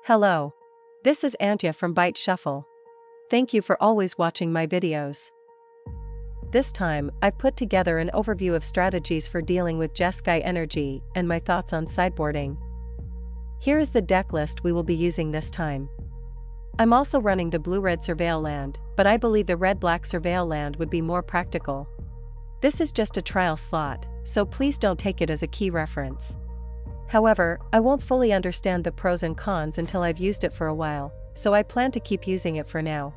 Hello. This is Antya from Byte Shuffle. Thank you for always watching my videos. This time, I've put together an overview of strategies for dealing with Jeskai Energy and my thoughts on sideboarding. Here is the deck list we will be using this time. I'm also running the blue-red Surveil land, but I believe the red-black Surveil land would be more practical. This is just a trial slot, so please don't take it as a key reference. However, I won't fully understand the pros and cons until I've used it for a while, so I plan to keep using it for now.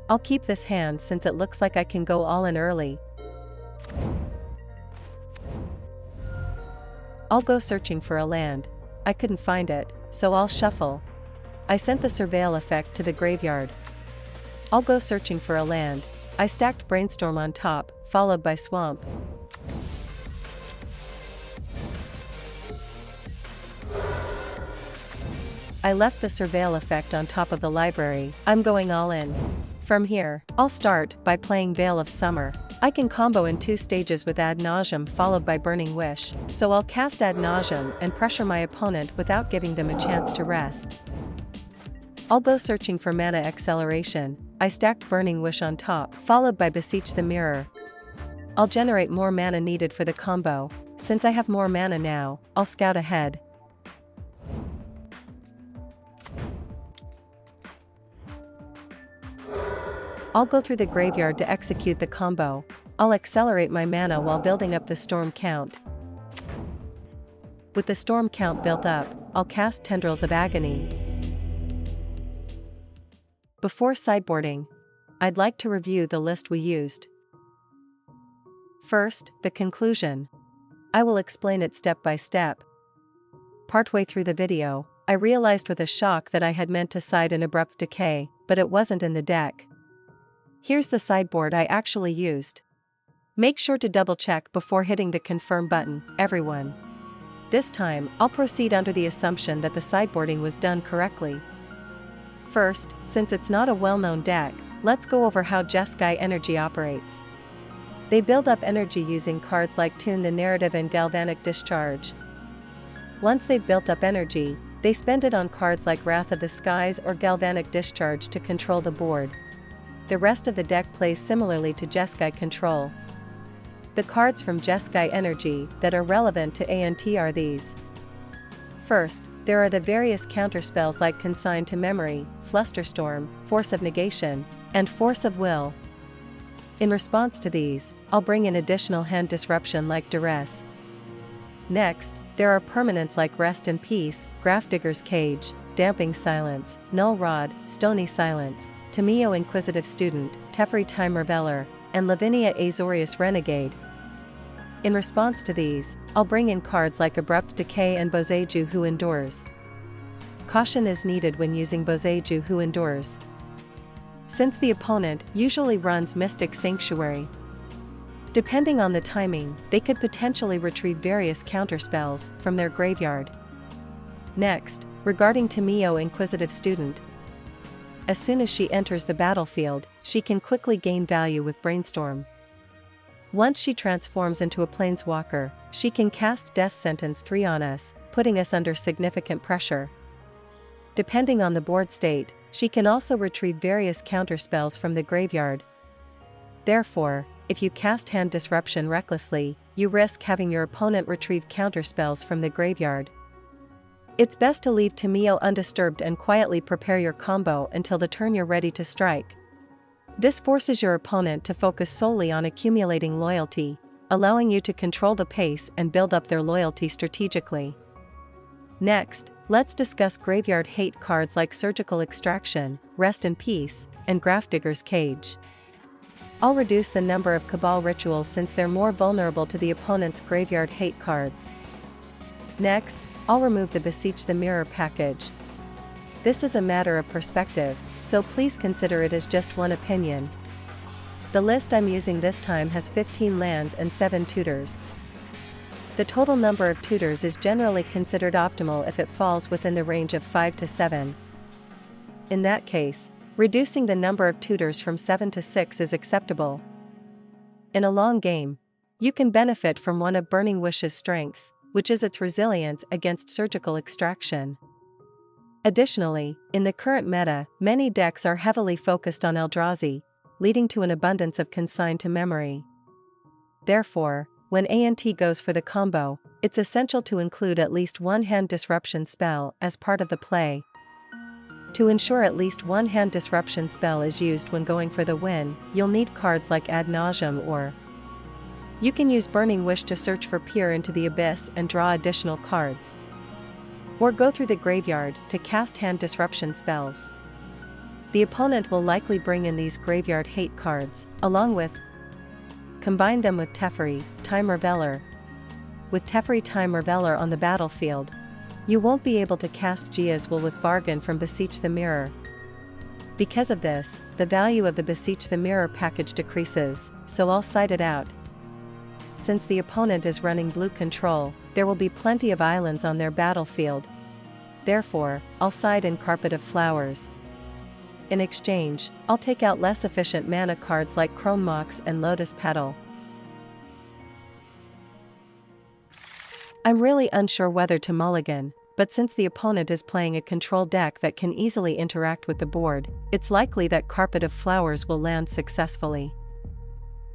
I'll keep this hand since it looks like I can go all in early. I'll go searching for a land. I couldn't find it, so I'll shuffle. I sent the Surveil effect to the graveyard. I'll go searching for a land. I stacked Brainstorm on top, followed by Swamp. I left the Surveil effect on top of the library. I'm going all in. From here, I'll start by playing Veil of Summer. I can combo in 2 stages with Ad Nauseam followed by Burning Wish, so I'll cast Ad Nauseam and pressure my opponent without giving them a chance to rest. I'll go searching for Mana Acceleration. I stacked Burning Wish on top, followed by Beseech the Mirror. I'll generate more mana needed for the combo. Since I have more mana now, I'll scout ahead. I'll go through the graveyard to execute the combo. I'll accelerate my mana while building up the storm count. With the storm count built up, I'll cast Tendrils of Agony. Before sideboarding, I'd like to review the list we used. First, the conclusion. I will explain it step by step. Partway through the video, I realized with a shock that I had meant to side an Abrupt Decay, but it wasn't in the deck. Here's the sideboard I actually used. Make sure to double check before hitting the confirm button, everyone. This time, I'll proceed under the assumption that the sideboarding was done correctly. First, since it's not a well-known deck, let's go over how Jeskai Energy operates. They build up energy using cards like Tune the Narrative and Galvanic Discharge. Once they've built up energy, they spend it on cards like Wrath of the Skies or Galvanic Discharge to control the board. The rest of the deck plays similarly to Jeskai Control. The cards from Jeskai Energy that are relevant to ANT are these. First, there are the various counterspells like Consign to Memory, Flusterstorm, Force of Negation, and Force of Will. In response to these, I'll bring in additional hand disruption like Duress. Next, there are permanents like Rest in Peace, Grafdigger's Cage, Damping Silence, Null Rod, Stony Silence, Tamio Inquisitive Student, Teferi Time Reveler, and Lavinia Azorius Renegade. In response to these, I'll bring in cards like Abrupt Decay and Boseiju Who Endures. Caution is needed when using Boseiju Who Endures, since the opponent usually runs Mystic Sanctuary. Depending on the timing, they could potentially retrieve various counterspells from their graveyard. Next, regarding Tamio Inquisitive Student. As soon as she enters the battlefield, she can quickly gain value with Brainstorm. Once she transforms into a Planeswalker, she can cast Death Sentence 3 on us, putting us under significant pressure. Depending on the board state, she can also retrieve various counterspells from the graveyard. Therefore, if you cast Hand Disruption recklessly, you risk having your opponent retrieve counterspells from the graveyard. It's best to leave Tamio undisturbed and quietly prepare your combo until the turn you're ready to strike. This forces your opponent to focus solely on accumulating loyalty, allowing you to control the pace and build up their loyalty strategically. Next, let's discuss graveyard hate cards like Surgical Extraction, Rest in Peace, and Grafdigger's Cage. I'll reduce the number of Cabal rituals since they're more vulnerable to the opponent's graveyard hate cards. Next, I'll remove the Beseech the Mirror package. This is a matter of perspective, so please consider it as just one opinion. The list I'm using this time has 15 lands and 7 tutors. The total number of tutors is generally considered optimal if it falls within the range of 5 to 7. In that case, reducing the number of tutors from 7 to 6 is acceptable. In a long game, you can benefit from one of Burning Wish's strengths, which is its resilience against surgical extraction. Additionally, in the current meta, many decks are heavily focused on Eldrazi, leading to an abundance of consign to memory. Therefore, when ANT goes for the combo, it's essential to include at least one hand disruption spell as part of the play. To ensure at least one hand disruption spell is used when going for the win, you'll need cards like Ad Nauseam, or you can use Burning Wish to search for Peer into the Abyss and draw additional cards. Or go through the graveyard to cast hand disruption spells. The opponent will likely bring in these graveyard hate cards, along with combine them with Teferi, Time Reveler. With Teferi Time Reveler on the battlefield, you won't be able to cast Jia's Will with Bargain from Beseech the Mirror. Because of this, the value of the Beseech the Mirror package decreases, so I'll side it out. Since the opponent is running blue control, there will be plenty of islands on their battlefield. Therefore, I'll side in Carpet of Flowers. In exchange, I'll take out less efficient mana cards like Chrome Mox and Lotus Petal. I'm really unsure whether to mulligan, but since the opponent is playing a control deck that can easily interact with the board, it's likely that Carpet of Flowers will land successfully.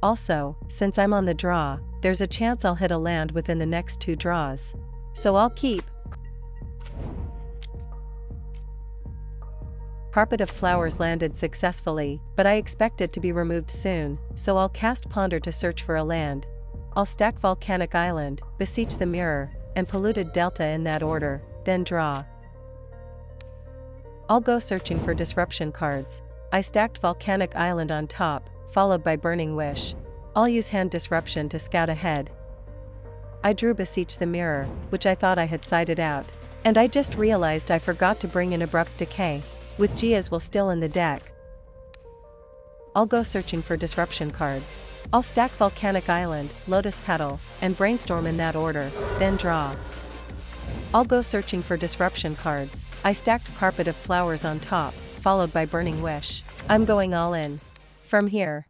Also, since I'm on the draw, there's a chance I'll hit a land within the next 2 draws. So I'll keep Carpet of Flowers landed successfully, but I expect it to be removed soon, so I'll cast Ponder to search for a land. I'll stack Volcanic Island, Beseech the Mirror, and Polluted Delta in that order, then draw. I'll go searching for disruption cards. I stacked Volcanic Island on top, followed by Burning Wish. I'll use Hand Disruption to scout ahead. I drew Beseech the Mirror, which I thought I had sided out. And I just realized I forgot to bring in Abrupt Decay. With Jia's Will still in the deck, I'll go searching for disruption cards. I'll stack Volcanic Island, Lotus Petal, and Brainstorm in that order, then draw. I'll go searching for disruption cards. I stacked Carpet of Flowers on top, followed by Burning Wish. I'm going all in. From here.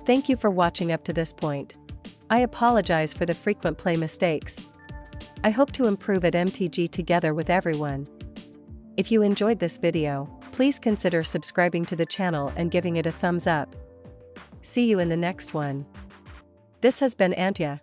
Thank you for watching up to this point. I apologize for the frequent play mistakes. I hope to improve at MTG together with everyone. If you enjoyed this video, please consider subscribing to the channel and giving it a thumbs up. See you in the next one. This has been ANT, Jeskai.